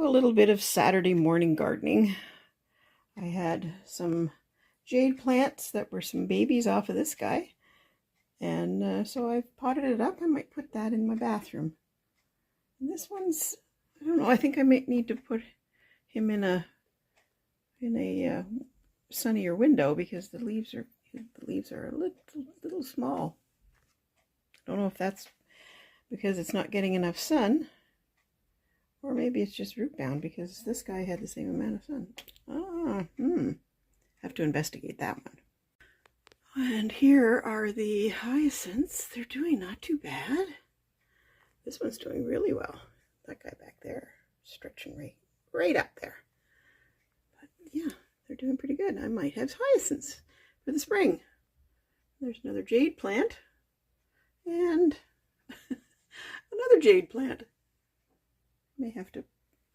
So a little bit of Saturday morning gardening. I had some jade plants that were some babies off of this guy. And so I've potted it up. I might put that in my bathroom. And this one's, I don't know, I think I might need to put him in a sunnier window because the leaves are a little small. I don't know if that's because it's not getting enough sun, or maybe it's just root bound because this guy had the same amount of sun. Have to investigate that one. And here are the hyacinths. They're doing not too bad. This one's doing really well. That guy back there, stretching right up there. But yeah, they're doing pretty good. I might have hyacinths for the spring. There's another jade plant and another jade plant. May have to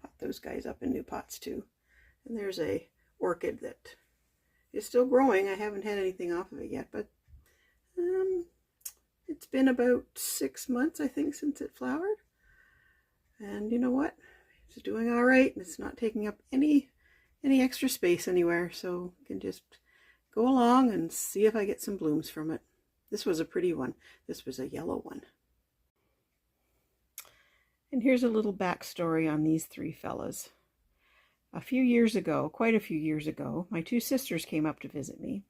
pot those guys up in new pots too. And there's a orchid that is still growing. I haven't had anything off of it yet, but it's been about 6 months, I think, since it flowered. And you know what? It's doing all right, and it's not taking up any extra space anywhere, so I can just go along and see if I get some blooms from it. This was a pretty one. This was a yellow one. And here's a little backstory on these three fellas. A few years ago, quite a few years ago, my two sisters came up to visit me.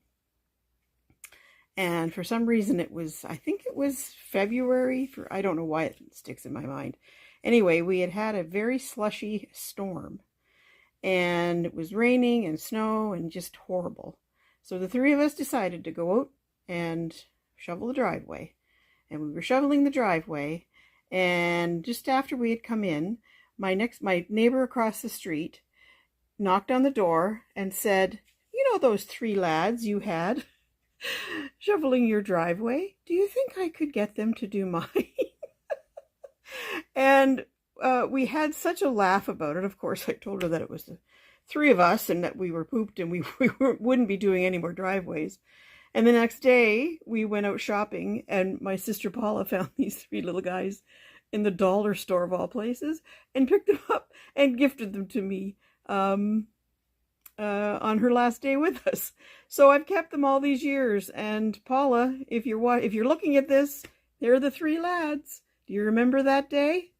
And for some reason I think it was February, I don't know why it sticks in my mind. Anyway, we had a very slushy storm. And it was raining and snow and just horrible. So the three of us decided to go out and shovel the driveway. And we were shoveling the driveway. And just after we had come in, my neighbor across the street knocked on the door and said, "You know those three lads you had shoveling your driveway? Do you think I could get them to do mine?" And we had such a laugh about it. Of course, I told her that it was the three of us and that we were pooped and we wouldn't be doing any more driveways. And the next day, we went out shopping, and my sister Paula found these three little guys in the dollar store of all places and picked them up and gifted them to me on her last day with us. So I've kept them all these years. And Paula, if you're looking at this, they're the three lads. Do you remember that day?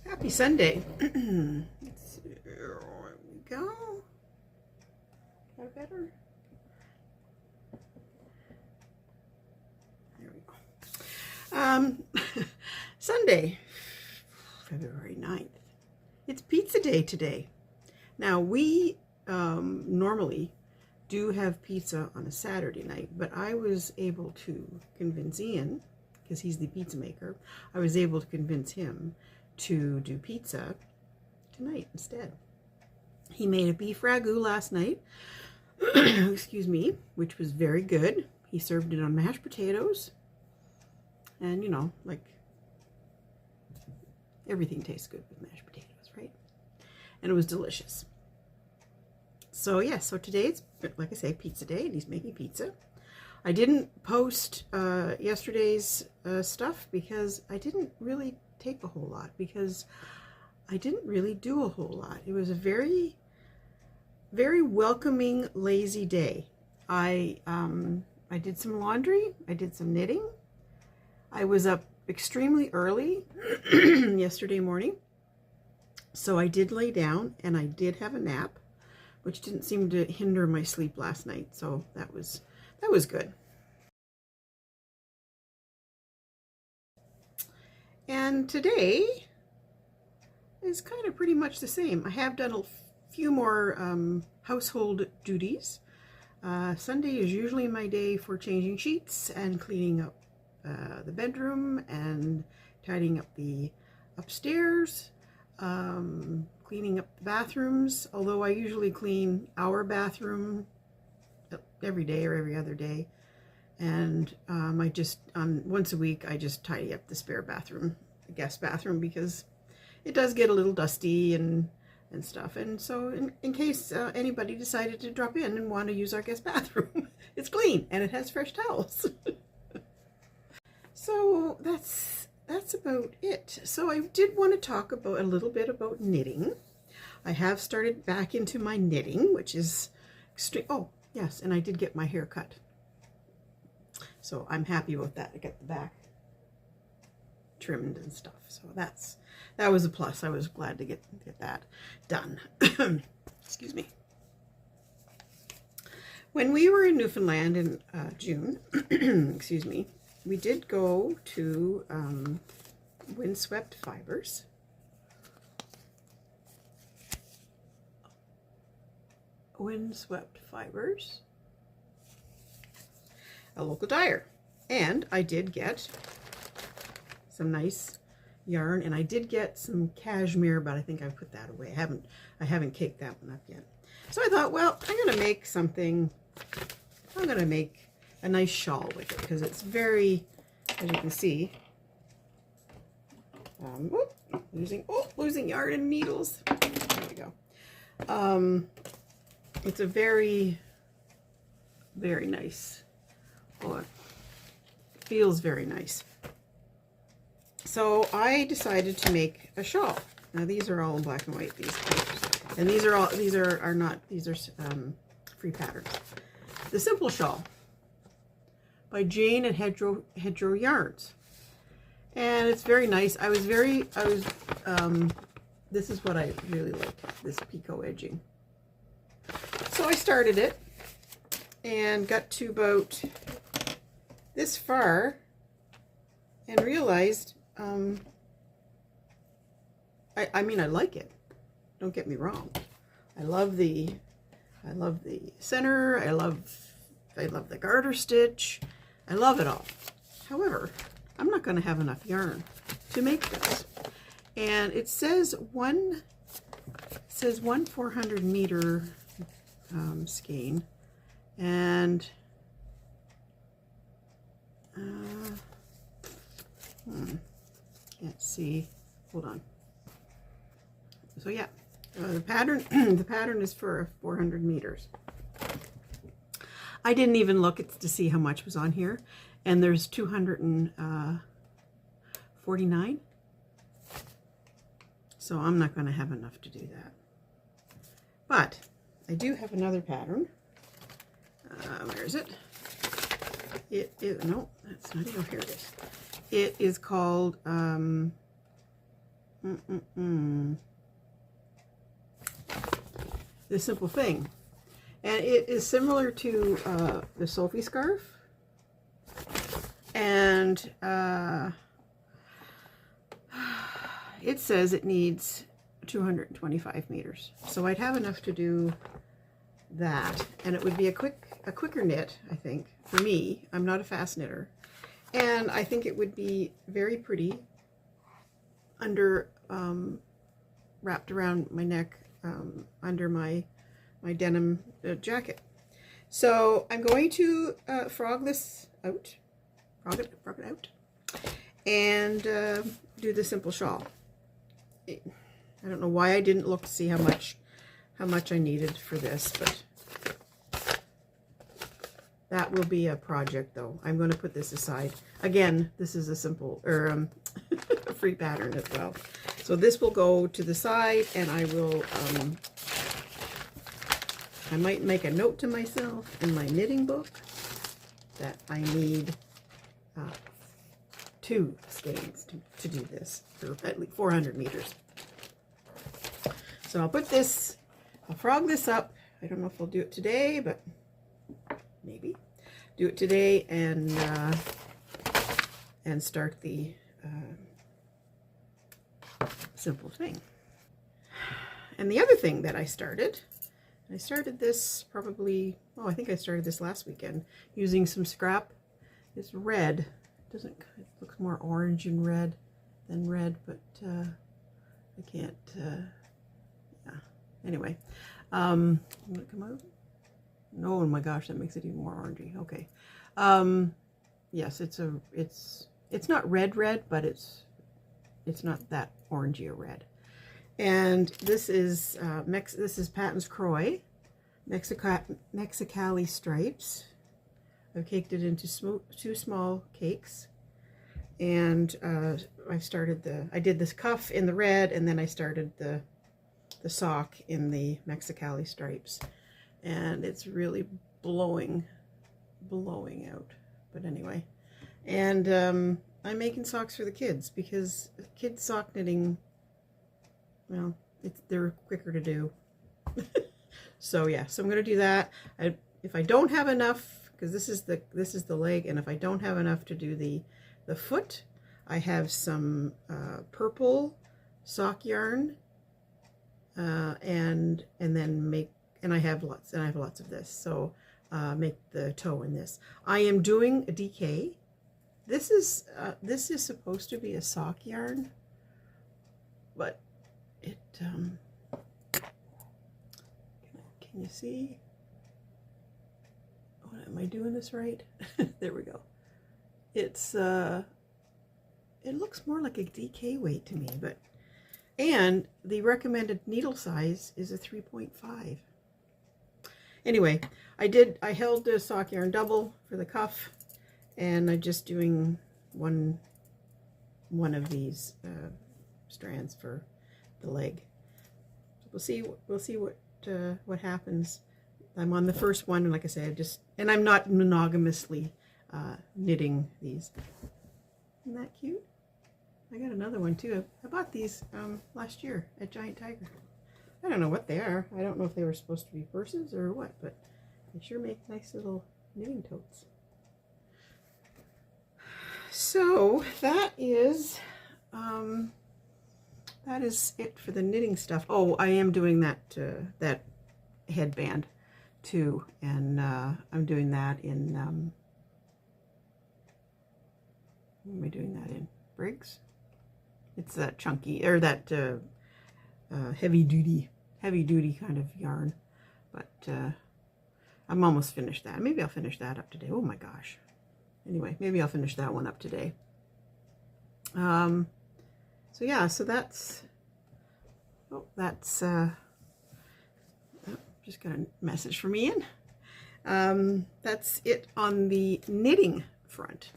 Happy Sunday. Let's see. There we go. Got better? There we go. Sunday, February 9th. It's pizza day today. Now, we normally do have pizza on a Saturday night, but I was able to convince Ian, because he's the pizza maker, I was able to convince him to do pizza tonight instead. He made a beef ragu last night, excuse me, which was very good. He served it on mashed potatoes, and you know, like, everything tastes good with mashed potatoes, right? And it was delicious. So yeah, so today it's, like I say, pizza day, and he's making pizza. I didn't post yesterday's stuff because I didn't really take a whole lot, because I didn't really do a whole lot. It was a very, very welcoming, lazy day. I did some laundry. I did some knitting. I was up extremely early yesterday morning, so I did lay down and I did have a nap, which didn't seem to hinder my sleep last night. So that was good. And today is kind of pretty much the same. I have done a few more household duties. Sunday is usually my day for changing sheets and cleaning up the bedroom and tidying up the upstairs, cleaning up the bathrooms, although I usually clean our bathroom every day or every other day. And I just, once a week, I just tidy up the spare bathroom, the guest bathroom, because it does get a little dusty and stuff. And so in case anybody decided to drop in and want to use our guest bathroom, it's clean and it has fresh towels. So that's that's about it. So I did want to talk about a little bit about knitting. I have started back into my knitting, which is extreme. Oh, yes, and I did get my hair cut. So I'm happy about that. I got the back trimmed and stuff. So that was a plus. I was glad to get that done. Excuse me. When we were in Newfoundland in June, excuse me, we did go to Windswept Fibers. Windswept Fibers, a local dyer, and I did get some nice yarn, and I did get some cashmere, but I think I put that away. I haven't caked that one up yet. So I thought, well, I'm gonna make something. I'm gonna make a nice shawl with it because it's very, as you can see, losing yarn and needles. There we go. It's a very, very nice. Oh, it feels very nice. So I decided to make a shawl. Now these are all in black and white. These pictures. And these are not free patterns. The Simple Shawl by Jane and Hedgerow Yarns, and it's very nice. This is what I really like, this picot edging. So I started it and got to about this far and realized, I mean, I like it. Don't get me wrong. I love the center. I love the garter stitch. I love it all. However, I'm not going to have enough yarn to make this. And it says one 400 meter skein, and can't see. Hold on. So yeah, the pattern is for 400 meters. I didn't even look to see how much was on here, and there's 249. So I'm not going to have enough to do that. But I do have another pattern. Where is it? It is, no, that's not even, here it is. It is called The Simple Thing. And it is similar to the Sophie scarf. And it says it needs 225 meters. So I'd have enough to do that. And it would be a quicker knit, I think, for me. I'm not a fast knitter. And I think it would be very pretty under, wrapped around my neck, under my denim jacket. So I'm going to frog this out, frog it out, and do the Simple Shawl. I don't know why I didn't look to see how much I needed for this, but that will be a project though. I'm going to put this aside. Again, this is a simple, or a free pattern as well. So this will go to the side, and I will, I might make a note to myself in my knitting book that I need 2 skeins to do this, for at least 400 meters. So I'll put this, I'll frog this up. I don't know if I'll do it today, but maybe do it today, and start the Simple Thing. And the other thing that I started this probably, oh, I think I started this last weekend, using some scrap. It's red. It looks more orange and red than red, but I can't, yeah. Anyway, will it come out? No, oh my gosh, that makes it even more orangey. Okay. Yes, it's not red, but it's not that orangey or red. And this is Patton's Croy, Mexicali stripes. I've caked it into 2 small cakes. And I did this cuff in the red, and then I started the sock in the Mexicali stripes, and it's really blowing out. But anyway, and I'm making socks for the kids because kids sock knitting, well, they're quicker to do. So yeah, so I'm gonna do that. If I don't have enough, because this is the leg, and if I don't have enough to do the foot, I have some purple sock yarn, and I have lots of this. So make the toe in this. I am doing a DK. This is supposed to be a sock yarn, but it can you see? Oh, am I doing this right? There we go. It's it looks more like a DK weight to me, but and the recommended needle size is a 3.5. Anyway, I held the sock yarn double for the cuff, and I'm just doing one of these strands for the leg. So we'll see what happens. I'm on the first one, and like I say, and I'm not monogamously knitting these. Isn't that cute? I got another one too. I bought these last year at Giant Tiger. I don't know what they are. I don't know if they were supposed to be purses or what, but they sure make nice little knitting totes. So that is it for the knitting stuff. Oh, I am doing that headband too, and I'm doing that in what am I doing that in? Briggs. It's that chunky, or that heavy duty kind of yarn, but I'm almost finished that. Maybe I'll finish that up today. Oh my gosh. Anyway, maybe I'll finish that one up today. So yeah, so that's just got a message from Ian. That's it on the knitting front.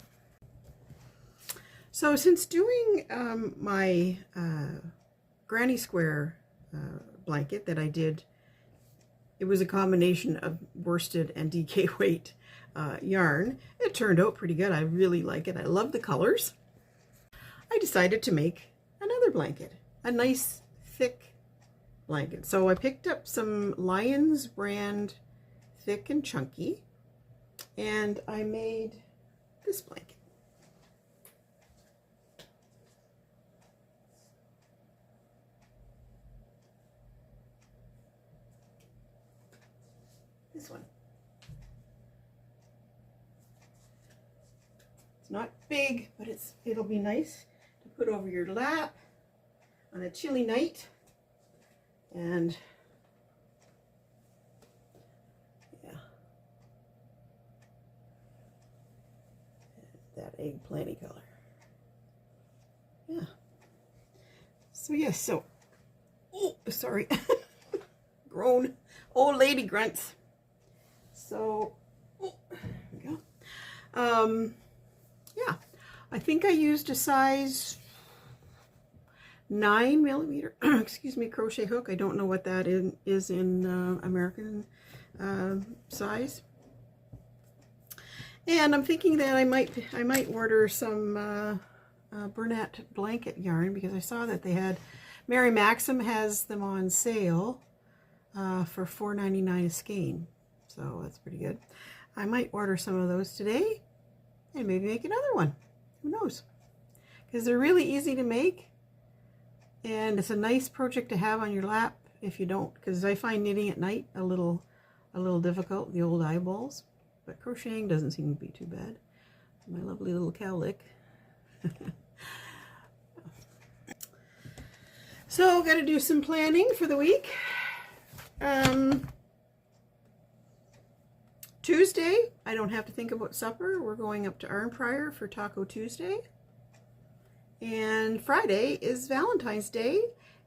So since doing my granny square blanket that I did, it was a combination of worsted and DK weight yarn. It turned out pretty good. I really like it. I love the colors. I decided to make another blanket, a nice thick blanket. So I picked up some Lions brand thick and chunky, and I made this blanket. This one. It's not big, but it'll be nice to put over your lap on a chilly night. And yeah, that eggplanty color. Yeah. So yeah, oh, sorry. Grown old lady grunts. So, oh, there we go. Yeah, I think I used a size 9mm, excuse me, crochet hook. I don't know what that is in American size. And I'm thinking that I might order some Burnett blanket yarn, because I saw that they had, Mary Maxim has them on sale for $4.99 a skein. So that's pretty good. I might order some of those today and maybe make another one. Who knows? Because they're really easy to make, and it's a nice project to have on your lap if you don't, because I find knitting at night a little difficult, the old eyeballs, but crocheting doesn't seem to be too bad. My lovely little cowlick. So got to do some planning for the week. Tuesday, I don't have to think about supper. We're going up to Arnprior for Taco Tuesday. And Friday is Valentine's Day,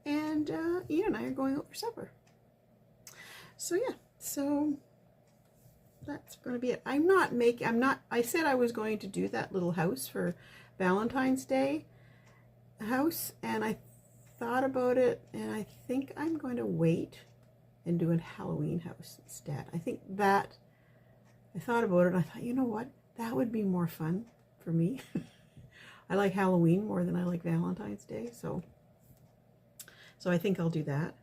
and Ian and I are going out for supper. So yeah, so that's going to be it. I said I was going to do that little house for Valentine's Day house, and I thought about it, and I think I'm going to wait and do a Halloween house instead. I thought about it, and I thought, you know what? That would be more fun for me. I like Halloween more than I like Valentine's Day, so I think I'll do that.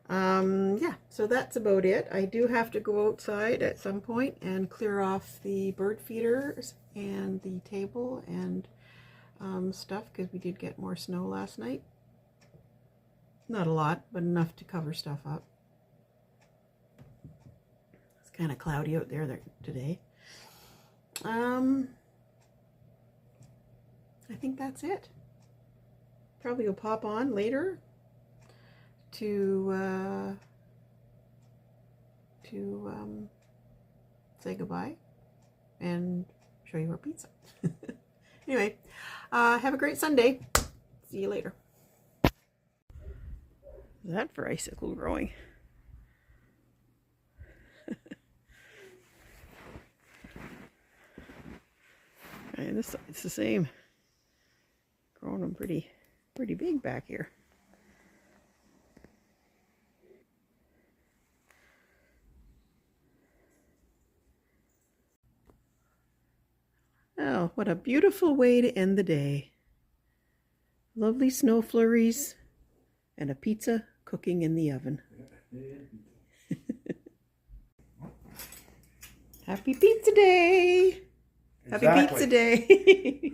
Yeah, so that's about it. I do have to go outside at some point and clear off the bird feeders and the table and stuff, because we did get more snow last night. Not a lot, but enough to cover stuff up. It's kind of cloudy out there today. I think that's it. Probably will pop on later to say goodbye and show you our pizza. Anyway, have a great Sunday. See you later. That for icicle growing. And this side's the same. Growing them pretty big back here. Oh, what a beautiful way to end the day. Lovely snow flurries and a pizza cooking in the oven. Happy Pizza Day! Exactly. Happy Pizza Day!